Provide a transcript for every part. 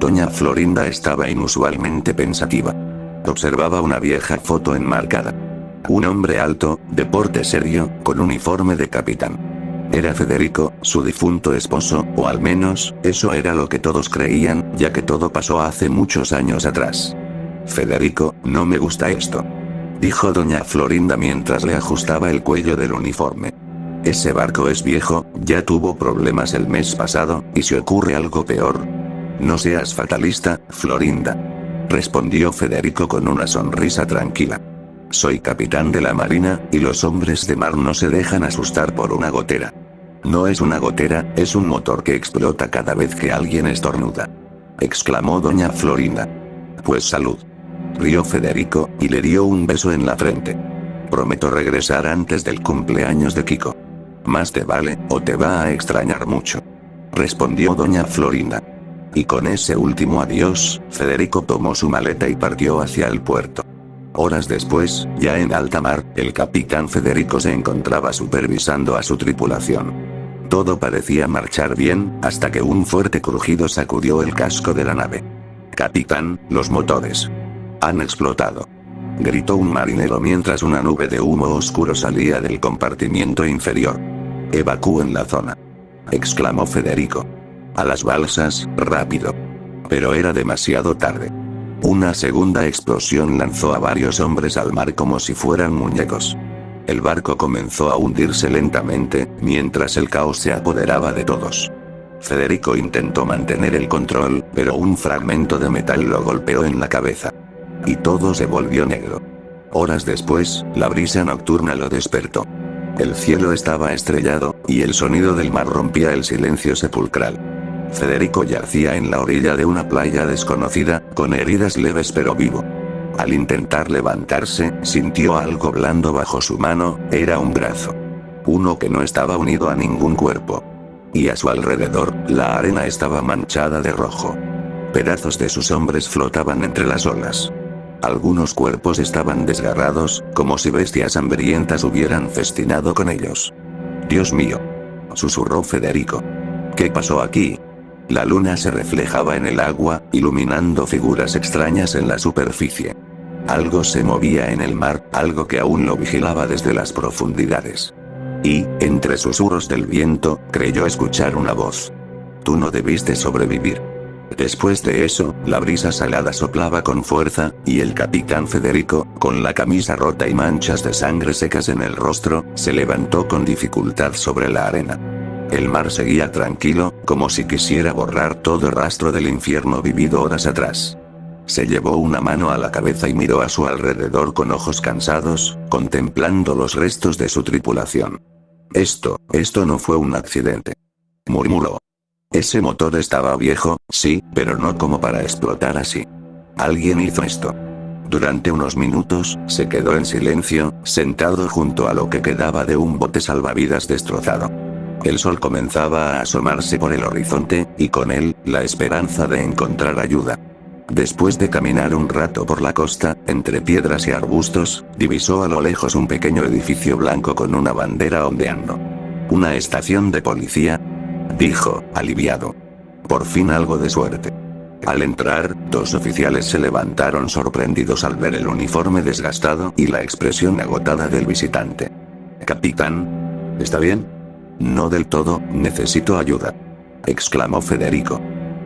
Doña Florinda estaba inusualmente pensativa. Observaba una vieja foto enmarcada. Un hombre alto, de porte serio, con uniforme de capitán. Era Federico, su difunto esposo, o al menos, eso era lo que todos creían, ya que todo pasó hace muchos años atrás. Federico, no me gusta esto, dijo doña Florinda mientras le ajustaba el cuello del uniforme. Ese barco es viejo, ya tuvo problemas el mes pasado, y si ocurre algo peor. No seas fatalista, Florinda, respondió Federico con una sonrisa tranquila. Soy capitán de la marina, y los hombres de mar no se dejan asustar por una gotera. No es una gotera, es un motor que explota cada vez que alguien estornuda, exclamó doña Florinda. Pues salud, rió Federico, y le dio un beso en la frente. Prometo regresar antes del cumpleaños de Kiko. Más te vale, o te va a extrañar mucho, respondió doña Florinda. Y con ese último adiós, Federico tomó su maleta y partió hacia el puerto. Horas después, ya en alta mar, el capitán Federico se encontraba supervisando a su tripulación. Todo parecía marchar bien, hasta que un fuerte crujido sacudió el casco de la nave. Capitán, los motores han explotado, gritó un marinero mientras una nube de humo oscuro salía del compartimiento inferior. Evacúen la zona, exclamó Federico. A las balsas, rápido. Pero era demasiado tarde. Una segunda explosión lanzó a varios hombres al mar como si fueran muñecos. El barco comenzó a hundirse lentamente, mientras el caos se apoderaba de todos. Federico intentó mantener el control, pero un fragmento de metal lo golpeó en la cabeza. Y todo se volvió negro. Horas después, la brisa nocturna lo despertó. El cielo estaba estrellado, y el sonido del mar rompía el silencio sepulcral. Federico yacía en la orilla de una playa desconocida, con heridas leves pero vivo. Al intentar levantarse, sintió algo blando bajo su mano, era un brazo. Uno que no estaba unido a ningún cuerpo. Y a su alrededor, la arena estaba manchada de rojo. Pedazos de sus hombres flotaban entre las olas. Algunos cuerpos estaban desgarrados, como si bestias hambrientas hubieran festinado con ellos. Dios mío, susurró Federico. ¿Qué pasó aquí? La luna se reflejaba en el agua, iluminando figuras extrañas en la superficie. Algo se movía en el mar, algo que aún lo vigilaba desde las profundidades. Y, entre susurros del viento, creyó escuchar una voz. Tú no debiste sobrevivir. Después de eso, la brisa salada soplaba con fuerza, y el capitán Federico, con la camisa rota y manchas de sangre secas en el rostro, se levantó con dificultad sobre la arena. El mar seguía tranquilo, como si quisiera borrar todo rastro del infierno vivido horas atrás. Se llevó una mano a la cabeza y miró a su alrededor con ojos cansados, contemplando los restos de su tripulación. Esto no fue un accidente, murmuró. Ese motor estaba viejo, sí, pero no como para explotar así. Alguien hizo esto. Durante unos minutos, se quedó en silencio, sentado junto a lo que quedaba de un bote salvavidas destrozado. El sol comenzaba a asomarse por el horizonte, y con él, la esperanza de encontrar ayuda. Después de caminar un rato por la costa, entre piedras y arbustos, divisó a lo lejos un pequeño edificio blanco con una bandera ondeando. ¿Una estación de policía?, dijo, aliviado. Por fin algo de suerte. Al entrar, dos oficiales se levantaron sorprendidos al ver el uniforme desgastado y la expresión agotada del visitante. Capitán, ¿está bien? No del todo, necesito ayuda, exclamó Federico.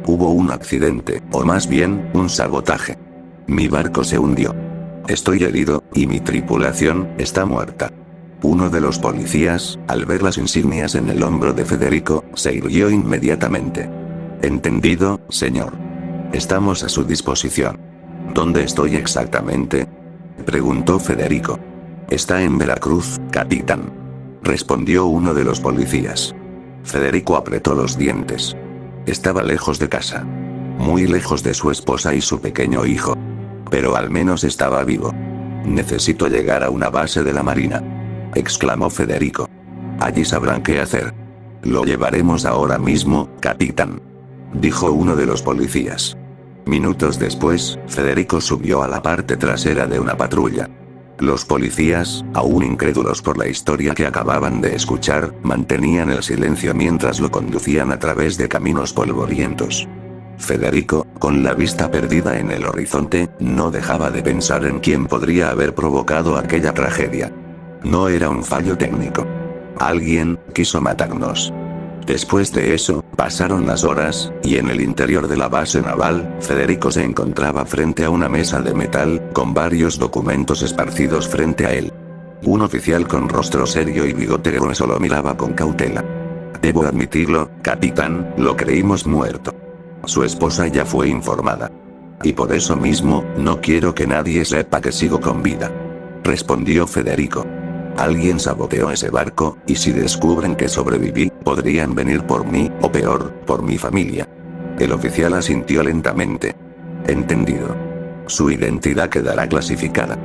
Hubo un accidente, o más bien, un sabotaje. Mi barco se hundió. Estoy herido, y mi tripulación está muerta. Uno de los policías, al ver las insignias en el hombro de Federico, se irguió inmediatamente. Entendido, señor. Estamos a su disposición. ¿Dónde estoy exactamente?, preguntó Federico. Está en Veracruz, capitán, respondió uno de los policías. Federico apretó los dientes. Estaba lejos de casa. Muy lejos de su esposa y su pequeño hijo. Pero al menos estaba vivo. Necesito llegar a una base de la marina, exclamó Federico. Allí sabrán qué hacer. Lo llevaremos ahora mismo, capitán, dijo uno de los policías. Minutos después, Federico subió a la parte trasera de una patrulla. Los policías, aún incrédulos por la historia que acababan de escuchar, mantenían el silencio mientras lo conducían a través de caminos polvorientos. Federico, con la vista perdida en el horizonte, no dejaba de pensar en quién podría haber provocado aquella tragedia. No era un fallo técnico. Alguien quiso matarnos. Después de eso, pasaron las horas, y en el interior de la base naval, Federico se encontraba frente a una mesa de metal, con varios documentos esparcidos frente a él. Un oficial con rostro serio y bigote grueso lo miraba con cautela. Debo admitirlo, capitán, lo creímos muerto. Su esposa ya fue informada. Y por eso mismo, no quiero que nadie sepa que sigo con vida. Respondió Federico. Alguien saboteó ese barco, y si descubren que sobreviví, podrían venir por mí, o peor, por mi familia. El oficial asintió lentamente. Entendido. Su identidad quedará clasificada.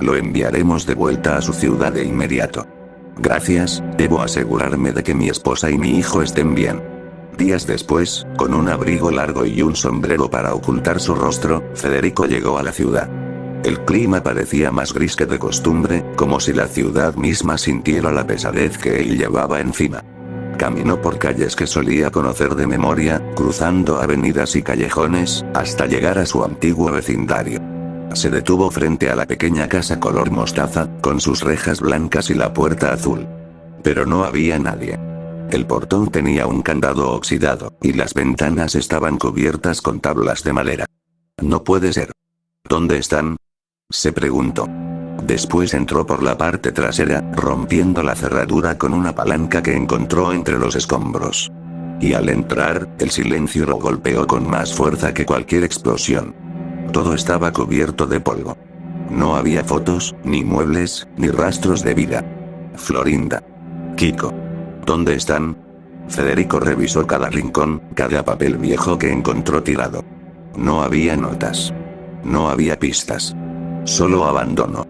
Lo enviaremos de vuelta a su ciudad de inmediato. Gracias, debo asegurarme de que mi esposa y mi hijo estén bien. Días después, con un abrigo largo y un sombrero para ocultar su rostro, Federico llegó a la ciudad. El clima parecía más gris que de costumbre, como si la ciudad misma sintiera la pesadez que él llevaba encima. Caminó por calles que solía conocer de memoria, cruzando avenidas y callejones, hasta llegar a su antiguo vecindario. Se detuvo frente a la pequeña casa color mostaza, con sus rejas blancas y la puerta azul. Pero no había nadie. El portón tenía un candado oxidado, y las ventanas estaban cubiertas con tablas de madera. No puede ser. ¿Dónde están?, se preguntó. Después entró por la parte trasera, rompiendo la cerradura con una palanca que encontró entre los escombros. Y al entrar, el silencio lo golpeó con más fuerza que cualquier explosión. Todo estaba cubierto de polvo. No había fotos, ni muebles, ni rastros de vida. Florinda. Kiko. ¿Dónde están? Federico revisó cada rincón, cada papel viejo que encontró tirado. No había notas. No había pistas. Solo abandono.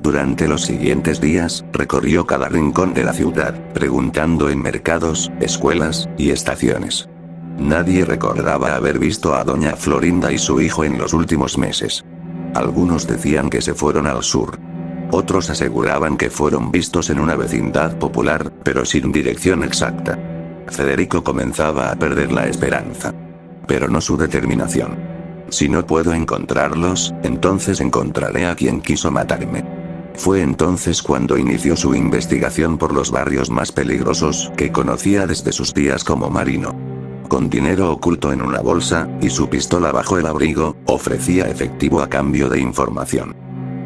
Durante los siguientes días, recorrió cada rincón de la ciudad, preguntando en mercados, escuelas, y estaciones. Nadie recordaba haber visto a doña Florinda y su hijo en los últimos meses. Algunos decían que se fueron al sur. Otros aseguraban que fueron vistos en una vecindad popular, pero sin dirección exacta. Federico comenzaba a perder la esperanza. Pero no su determinación. Si no puedo encontrarlos, entonces encontraré a quien quiso matarme. Fue entonces cuando inició su investigación por los barrios más peligrosos que conocía desde sus días como marino. Con dinero oculto en una bolsa, y su pistola bajo el abrigo, ofrecía efectivo a cambio de información.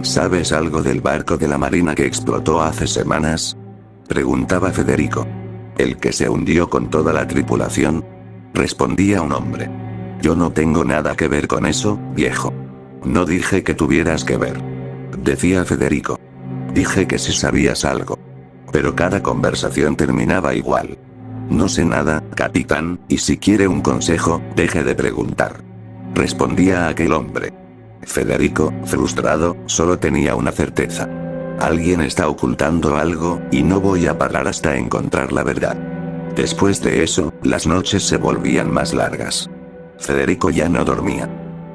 ¿Sabes algo del barco de la marina que explotó hace semanas?, preguntaba Federico. ¿El que se hundió con toda la tripulación?, respondía un hombre. Yo no tengo nada que ver con eso, viejo. No dije que tuvieras que ver, decía Federico. Dije que si sabías algo. Pero cada conversación terminaba igual. No sé nada, capitán, y si quiere un consejo, deje de preguntar, respondía aquel hombre. Federico, frustrado, solo tenía una certeza. Alguien está ocultando algo, y no voy a parar hasta encontrar la verdad. Después de eso, las noches se volvían más largas. Federico ya no dormía.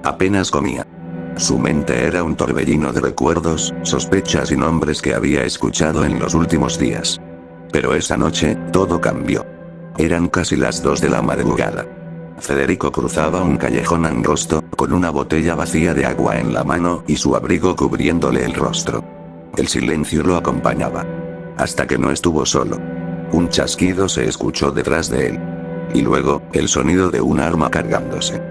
Apenas comía. Su mente era un torbellino de recuerdos, sospechas y nombres que había escuchado en los últimos días. Pero esa noche, todo cambió. Eran casi las 2 de la madrugada. Federico cruzaba un callejón angosto, con una botella vacía de agua en la mano y su abrigo cubriéndole el rostro. El silencio lo acompañaba. Hasta que no estuvo solo. Un chasquido se escuchó detrás de él. Y luego, el sonido de un arma cargándose.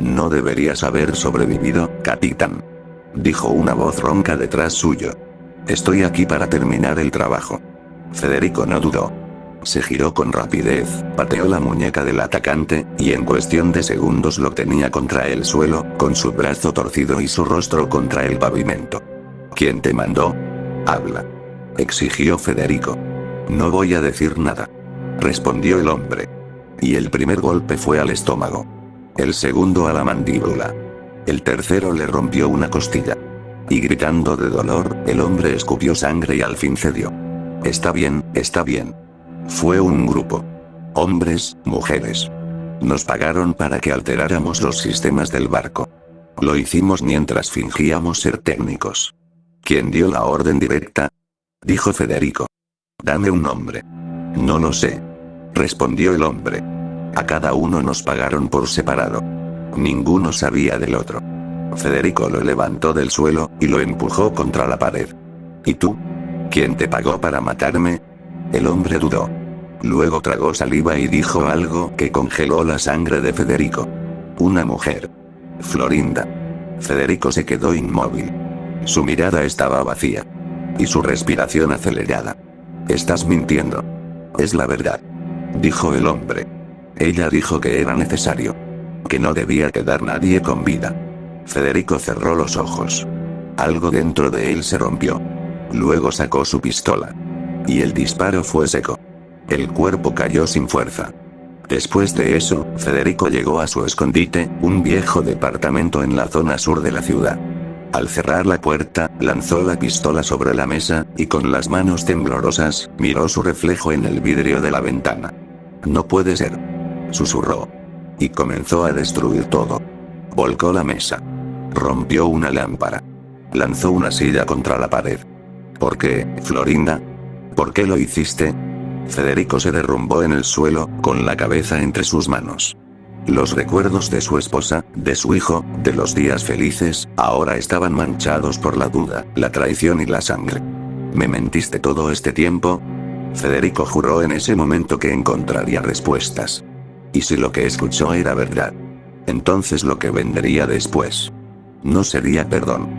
No deberías haber sobrevivido, capitán, dijo una voz ronca detrás suyo. Estoy aquí para terminar el trabajo. Federico no dudó. Se giró con rapidez, pateó la muñeca del atacante, y en cuestión de segundos lo tenía contra el suelo, con su brazo torcido y su rostro contra el pavimento. ¿Quién te mandó? Habla, exigió Federico. No voy a decir nada, respondió el hombre. Y el primer golpe fue al estómago. El segundo a la mandíbula. El tercero le rompió una costilla. Y gritando de dolor, el hombre escupió sangre y al fin cedió. Está bien, está bien. Fue un grupo. Hombres, mujeres. Nos pagaron para que alteráramos los sistemas del barco. Lo hicimos mientras fingíamos ser técnicos. ¿Quién dio la orden directa?, dijo Federico. Dame un nombre. No lo sé, respondió el hombre. A cada uno nos pagaron por separado. Ninguno sabía del otro. Federico lo levantó del suelo, y lo empujó contra la pared. ¿Y tú? ¿Quién te pagó para matarme? El hombre dudó. Luego tragó saliva y dijo algo que congeló la sangre de Federico. Una mujer. Florinda. Federico se quedó inmóvil. Su mirada estaba vacía. Y su respiración acelerada. Estás mintiendo. Es la verdad. Dijo el hombre. Ella dijo que era necesario. Que no debía quedar nadie con vida. Federico cerró los ojos. Algo dentro de él se rompió. Luego sacó su pistola. Y el disparo fue seco. El cuerpo cayó sin fuerza. Después de eso, Federico llegó a su escondite, un viejo departamento en la zona sur de la ciudad. Al cerrar la puerta, lanzó la pistola sobre la mesa, y con las manos temblorosas, miró su reflejo en el vidrio de la ventana. No puede ser. Susurró. Y comenzó a destruir todo. Volcó la mesa. Rompió una lámpara. Lanzó una silla contra la pared. ¿Por qué, Florinda? ¿Por qué lo hiciste? Federico se derrumbó en el suelo, con la cabeza entre sus manos. Los recuerdos de su esposa, de su hijo, de los días felices, ahora estaban manchados por la duda, la traición y la sangre. ¿Me mentiste todo este tiempo? Federico juró en ese momento que encontraría respuestas. ¿Y si lo que escuchó era verdad? Entonces lo que vendría después no sería perdón.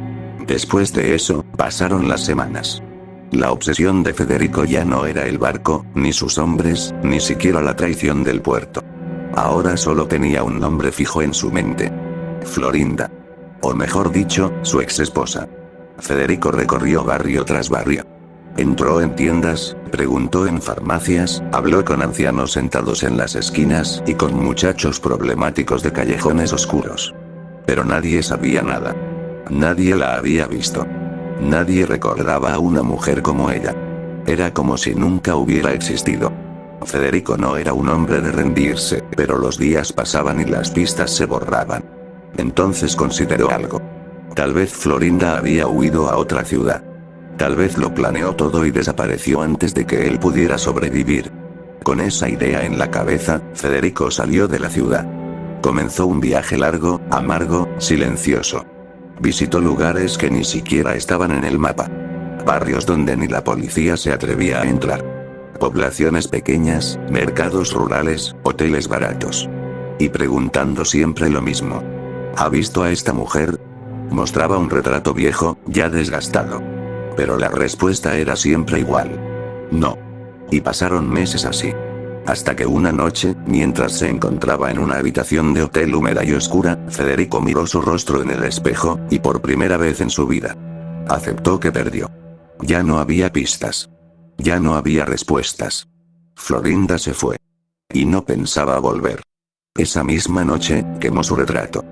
Después de eso, pasaron las semanas. La obsesión de Federico ya no era el barco, ni sus hombres, ni siquiera la traición del puerto. Ahora solo tenía un nombre fijo en su mente. Florinda. O mejor dicho, su ex esposa. Federico recorrió barrio tras barrio. Entró en tiendas, preguntó en farmacias, habló con ancianos sentados en las esquinas, y con muchachos problemáticos de callejones oscuros. Pero nadie sabía nada. Nadie la había visto. Nadie recordaba a una mujer como ella. Era como si nunca hubiera existido. Federico no era un hombre de rendirse, pero los días pasaban y las pistas se borraban. Entonces consideró algo. Tal vez Florinda había huido a otra ciudad. Tal vez lo planeó todo y desapareció antes de que él pudiera sobrevivir. Con esa idea en la cabeza, Federico salió de la ciudad. Comenzó un viaje largo, amargo, silencioso. Visitó lugares que ni siquiera estaban en el mapa. Barrios donde ni la policía se atrevía a entrar. Poblaciones pequeñas, mercados rurales, hoteles baratos. Y preguntando siempre lo mismo. ¿Ha visto a esta mujer? Mostraba un retrato viejo, ya desgastado. Pero la respuesta era siempre igual. No. Y pasaron meses así. Hasta que una noche, mientras se encontraba en una habitación de hotel húmeda y oscura, Federico miró su rostro en el espejo, y por primera vez en su vida, aceptó que perdió. Ya no había pistas. Ya no había respuestas. Florinda se fue. Y no pensaba volver. Esa misma noche, quemó su retrato.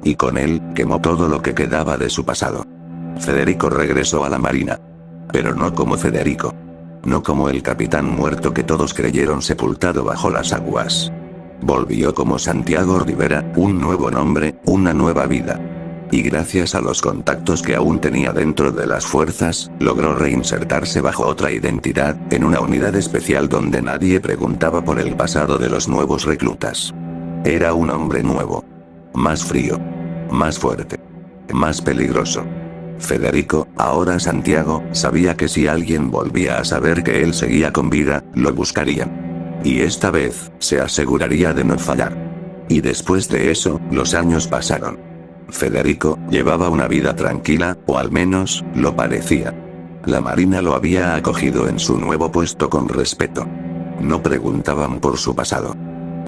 Y con él, quemó todo lo que quedaba de su pasado. Federico regresó a la marina. Pero no como Federico. No como el capitán muerto que todos creyeron sepultado bajo las aguas. Volvió como Santiago Rivera, un nuevo nombre, una nueva vida. Y gracias a los contactos que aún tenía dentro de las fuerzas, logró reinsertarse bajo otra identidad, en una unidad especial donde nadie preguntaba por el pasado de los nuevos reclutas. Era un hombre nuevo. Más frío. Más fuerte. Más peligroso. Federico, ahora Santiago, sabía que si alguien volvía a saber que él seguía con vida, lo buscarían. Y esta vez, se aseguraría de no fallar. Y después de eso, los años pasaron. Federico llevaba una vida tranquila, o al menos, lo parecía. La marina lo había acogido en su nuevo puesto con respeto. No preguntaban por su pasado.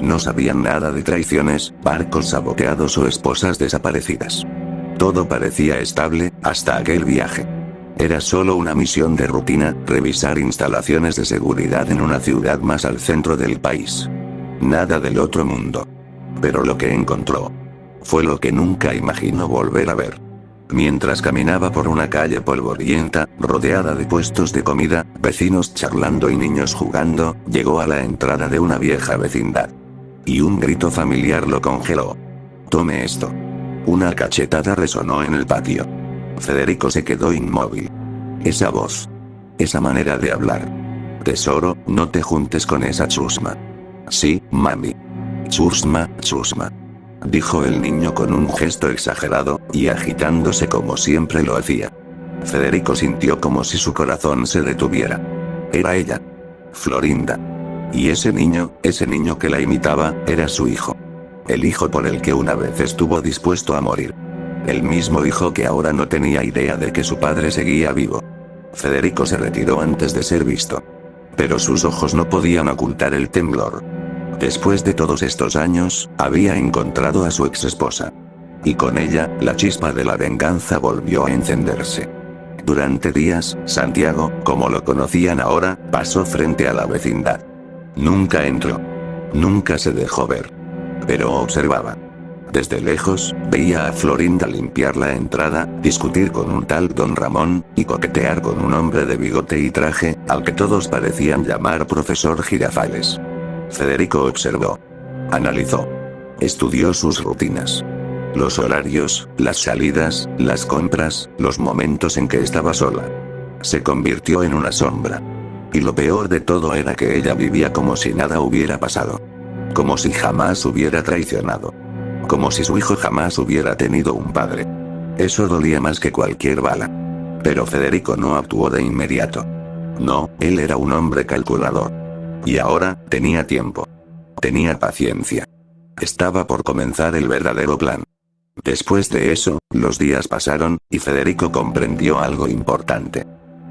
No sabían nada de traiciones, barcos saboteados o esposas desaparecidas. Todo parecía estable, hasta aquel viaje. Era solo una misión de rutina, revisar instalaciones de seguridad en una ciudad más al centro del país. Nada del otro mundo. Pero lo que encontró fue lo que nunca imaginó volver a ver. Mientras caminaba por una calle polvorienta, rodeada de puestos de comida, vecinos charlando y niños jugando, llegó a la entrada de una vieja vecindad. Y un grito familiar lo congeló. «Tome esto». Una cachetada resonó en el patio. Federico se quedó inmóvil. Esa voz. Esa manera de hablar. «Tesoro, no te juntes con esa chusma». «Sí, mami». «Chusma, chusma». dijo el niño con un gesto exagerado, y agitándose como siempre lo hacía. Federico sintió como si su corazón se detuviera. Era ella. Florinda. Y ese niño que la imitaba, era su hijo. El hijo por el que una vez estuvo dispuesto a morir. El mismo hijo que ahora no tenía idea de que su padre seguía vivo. Federico se retiró antes de ser visto. Pero sus ojos no podían ocultar el temblor. Después de todos estos años, había encontrado a su exesposa. Y con ella, la chispa de la venganza volvió a encenderse. Durante días, Santiago, como lo conocían ahora, pasó frente a la vecindad. Nunca entró. Nunca se dejó ver. Pero observaba. Desde lejos, veía a Florinda limpiar la entrada, discutir con un tal don Ramón, y coquetear con un hombre de bigote y traje, al que todos parecían llamar profesor Girafales. Federico observó. Analizó. Estudió sus rutinas. Los horarios, las salidas, las compras, los momentos en que estaba sola. Se convirtió en una sombra. Y lo peor de todo era que ella vivía como si nada hubiera pasado. Como si jamás hubiera traicionado. Como si su hijo jamás hubiera tenido un padre. Eso dolía más que cualquier bala. Pero Federico no actuó de inmediato. No, él era un hombre calculador. Y ahora, tenía tiempo. Tenía paciencia. Estaba por comenzar el verdadero plan. Después de eso, los días pasaron, y Federico comprendió algo importante.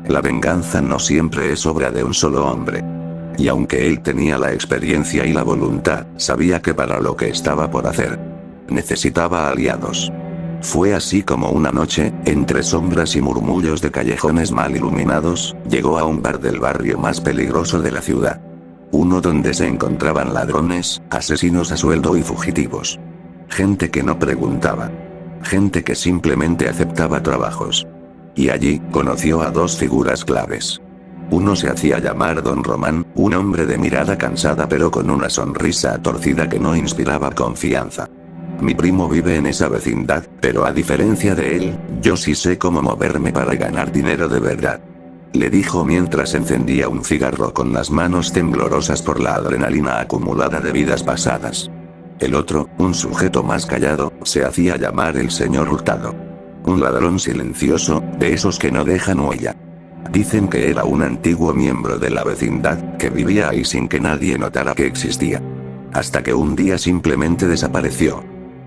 La venganza no siempre es obra de un solo hombre. Y aunque él tenía la experiencia y la voluntad, sabía que para lo que estaba por hacer, necesitaba aliados. Fue así como una noche, entre sombras y murmullos de callejones mal iluminados, llegó a un bar del barrio más peligroso de la ciudad. Uno donde se encontraban ladrones, asesinos a sueldo y fugitivos. Gente que no preguntaba. Gente que simplemente aceptaba trabajos. Y allí, conoció a dos figuras claves. Uno se hacía llamar Don Román, un hombre de mirada cansada pero con una sonrisa torcida que no inspiraba confianza. Mi primo vive en esa vecindad, pero a diferencia de él, yo sí sé cómo moverme para ganar dinero de verdad. Le dijo mientras encendía un cigarro con las manos temblorosas por la adrenalina acumulada de vidas pasadas. El otro, un sujeto más callado, se hacía llamar el señor Hurtado. Un ladrón silencioso, de esos que no dejan huella. Dicen que era un antiguo miembro de la vecindad, que vivía ahí sin que nadie notara que existía. Hasta que un día simplemente desapareció.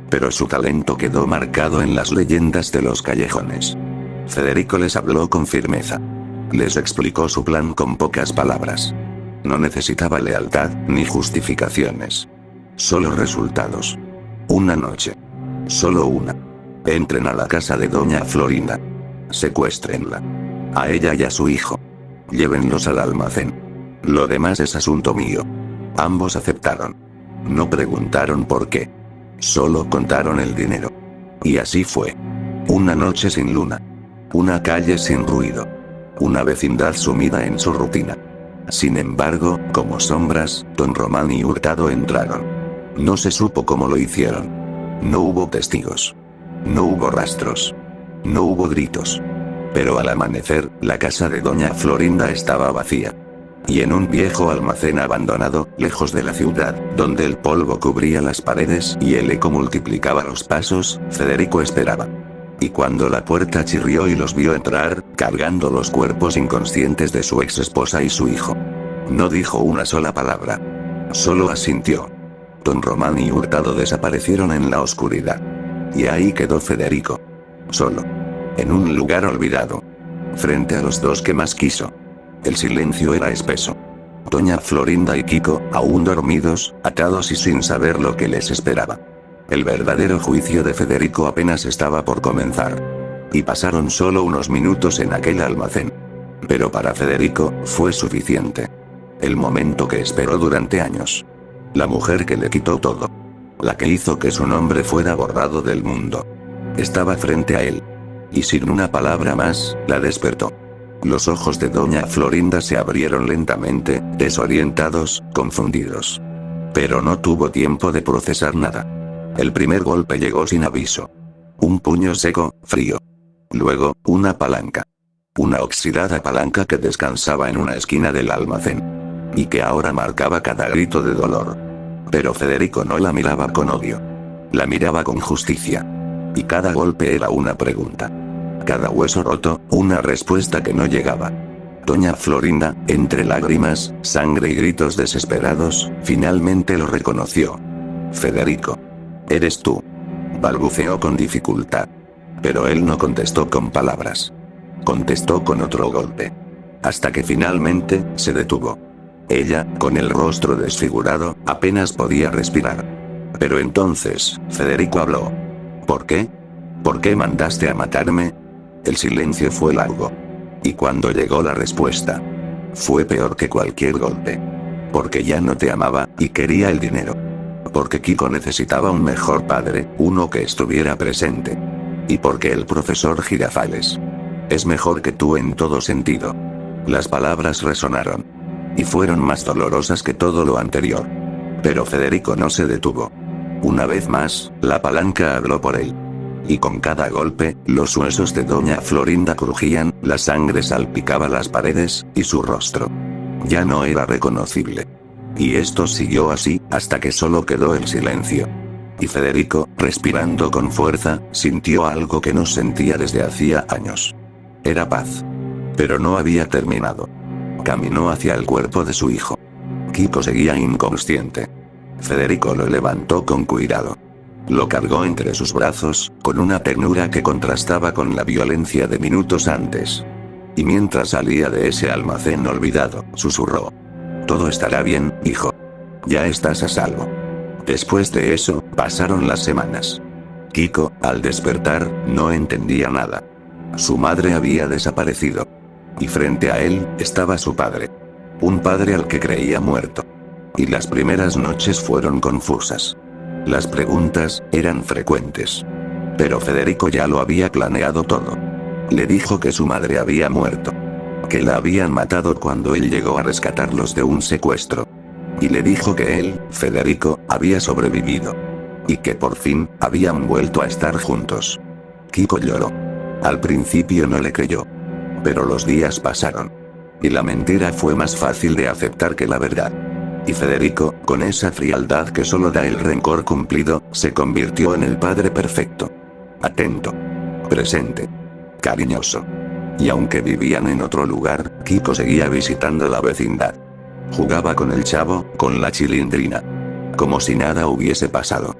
Pero su talento quedó marcado en las leyendas de los callejones. Federico les habló con firmeza. Les explicó su plan con pocas palabras. No necesitaba lealtad, ni justificaciones. Solo resultados. Una noche. Solo una. Entren a la casa de doña Florinda. Secuéstrenla. A ella y a su hijo. Llévenlos al almacén. Lo demás es asunto mío. Ambos aceptaron. No preguntaron por qué. Solo contaron el dinero. Y así fue. Una noche sin luna. Una calle sin ruido. Una vecindad sumida en su rutina. Sin embargo, como sombras, Don Román y Hurtado entraron. No se supo cómo lo hicieron. No hubo testigos. No hubo rastros. No hubo gritos. Pero al amanecer, la casa de doña Florinda estaba vacía. Y en un viejo almacén abandonado, lejos de la ciudad, donde el polvo cubría las paredes y el eco multiplicaba los pasos, Federico esperaba. Y cuando la puerta chirrió y los vio entrar, cargando los cuerpos inconscientes de su ex esposa y su hijo. No dijo una sola palabra. Solo asintió. Don Román y Hurtado desaparecieron en la oscuridad. Y ahí quedó Federico. Solo. En un lugar olvidado. Frente a los dos que más quiso. El silencio era espeso. Doña Florinda y Kiko, aún dormidos, atados y sin saber lo que les esperaba. El verdadero juicio de Federico apenas estaba por comenzar. Y pasaron solo unos minutos en aquel almacén. Pero para Federico, fue suficiente. El momento que esperó durante años. La mujer que le quitó todo. La que hizo que su nombre fuera borrado del mundo. Estaba frente a él. Y sin una palabra más, la despertó. Los ojos de doña Florinda se abrieron lentamente, desorientados, confundidos. Pero no tuvo tiempo de procesar nada. El primer golpe llegó sin aviso. Un puño seco, frío. Luego, una palanca. Una oxidada palanca que descansaba en una esquina del almacén. Y que ahora marcaba cada grito de dolor. Pero Federico no la miraba con odio. La miraba con justicia. Y cada golpe era una pregunta. Cada hueso roto, una respuesta que no llegaba. Doña Florinda, entre lágrimas, sangre y gritos desesperados, finalmente lo reconoció. Federico. Eres tú. Balbuceó con dificultad. Pero él no contestó con palabras. Contestó con otro golpe. Hasta que finalmente, se detuvo. Ella, con el rostro desfigurado, apenas podía respirar. Pero entonces, Federico habló. ¿Por qué? ¿Por qué mandaste a matarme? El silencio fue largo. Y cuando llegó la respuesta, fue peor que cualquier golpe. Porque ya no te amaba, y quería el dinero. Porque Kiko necesitaba un mejor padre, uno que estuviera presente. Y porque el profesor Girafales es mejor que tú en todo sentido. Las palabras resonaron. Y fueron más dolorosas que todo lo anterior. Pero Federico no se detuvo. Una vez más, la palanca habló por él. Y con cada golpe, los huesos de Doña Florinda crujían, la sangre salpicaba las paredes, y su rostro ya no era reconocible. Y esto siguió así, hasta que solo quedó el silencio. Y Federico, respirando con fuerza, sintió algo que no sentía desde hacía años. Era paz. Pero no había terminado. Caminó hacia el cuerpo de su hijo. Kiko seguía inconsciente. Federico lo levantó con cuidado. Lo cargó entre sus brazos, con una ternura que contrastaba con la violencia de minutos antes. Y mientras salía de ese almacén olvidado, susurró. Todo estará bien, hijo. Ya estás a salvo. Después de eso, pasaron las semanas. Kiko, al despertar, no entendía nada. Su madre había desaparecido. Y frente a él, estaba su padre. Un padre al que creía muerto. Y las primeras noches fueron confusas. Las preguntas eran frecuentes. Pero Federico ya lo había planeado todo. Le dijo que su madre había muerto. Que la habían matado cuando él llegó a rescatarlos de un secuestro. Y le dijo que él, Federico, había sobrevivido. Y que por fin, habían vuelto a estar juntos. Kiko lloró. Al principio no le creyó. Pero los días pasaron. Y la mentira fue más fácil de aceptar que la verdad. Y Federico, con esa frialdad que solo da el rencor cumplido, se convirtió en el padre perfecto. Atento. Presente. Cariñoso. Y aunque vivían en otro lugar, Kiko seguía visitando la vecindad. Jugaba con el chavo, con la chilindrina. Como si nada hubiese pasado.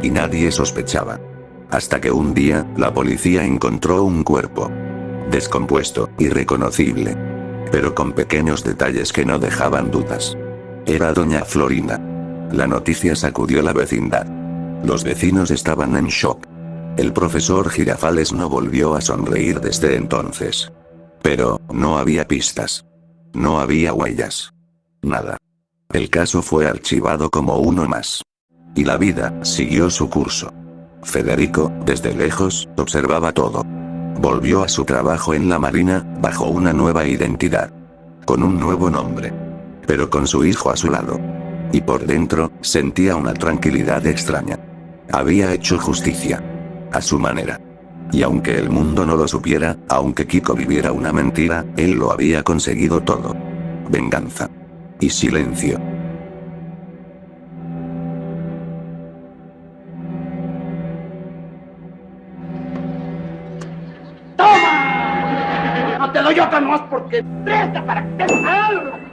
Y nadie sospechaba. Hasta que un día, la policía encontró un cuerpo. Descompuesto, irreconocible. Pero con pequeños detalles que no dejaban dudas. Era Doña Florinda. La noticia sacudió la vecindad. Los vecinos estaban en shock. El profesor Girafales no volvió a sonreír desde entonces. Pero, no había pistas. No había huellas. Nada. El caso fue archivado como uno más. Y la vida siguió su curso. Federico, desde lejos, observaba todo. Volvió a su trabajo en la marina, bajo una nueva identidad. Con un nuevo nombre. Pero con su hijo a su lado. Y por dentro, sentía una tranquilidad extraña. Había hecho justicia. A su manera. Y aunque el mundo no lo supiera, aunque Kiko viviera una mentira, él lo había conseguido todo. Venganza. Y silencio. ¡Toma! No te doy otra más porque presta para que te salga.